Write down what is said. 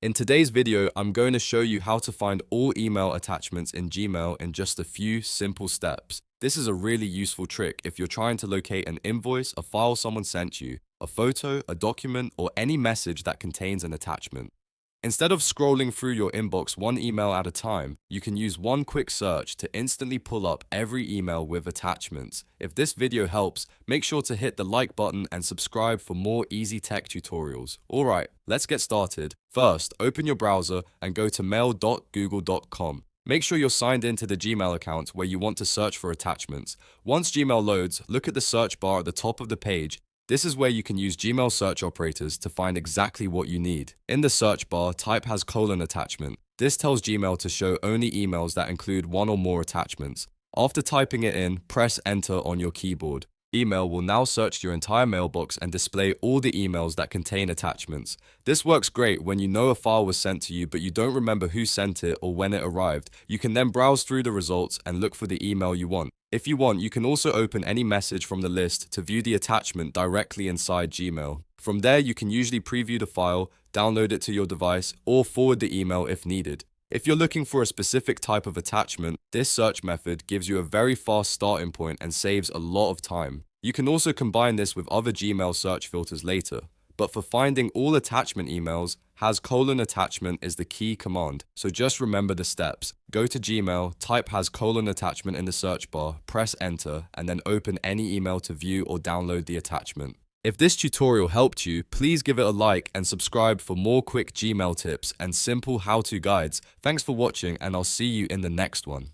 In today's video, I'm going to show you how to find all email attachments in Gmail in just a few simple steps. This is a really useful trick if you're trying to locate an invoice, a file someone sent you, a photo, a document, or any message that contains an attachment. Instead of scrolling through your inbox one email at a time, you can use one quick search to instantly pull up every email with attachments. If this video helps, make sure to hit the like button and subscribe for more easy tech tutorials. Alright, let's get started. First, open your browser and go to mail.google.com. Make sure you're signed into the Gmail account where you want to search for attachments. Once Gmail loads, look at the search bar at the top of the page. This is where you can use Gmail search operators to find exactly what you need. In the search bar, type has colon attachment. This tells Gmail to show only emails that include one or more attachments. After typing it in, press enter on your keyboard. Email will now search your entire mailbox and display all the emails that contain attachments. This works great when you know a file was sent to you but you don't remember who sent it or when it arrived. You can then browse through the results and look for the email you want. If you want, you can also open any message from the list to view the attachment directly inside Gmail. From there, you can usually preview the file, download it to your device, or forward the email if needed. If you're looking for a specific type of attachment, this search method gives you a very fast starting point and saves a lot of time. You can also combine this with other Gmail search filters later. But for finding all attachment emails, has colon attachment is the key command, so just remember the steps. Go to Gmail, type has colon attachment in the search bar, press enter, and then open any email to view or download the attachment. If this tutorial helped you, please give it a like and subscribe for more quick Gmail tips and simple how-to guides. Thanks for watching, and I'll see you in the next one.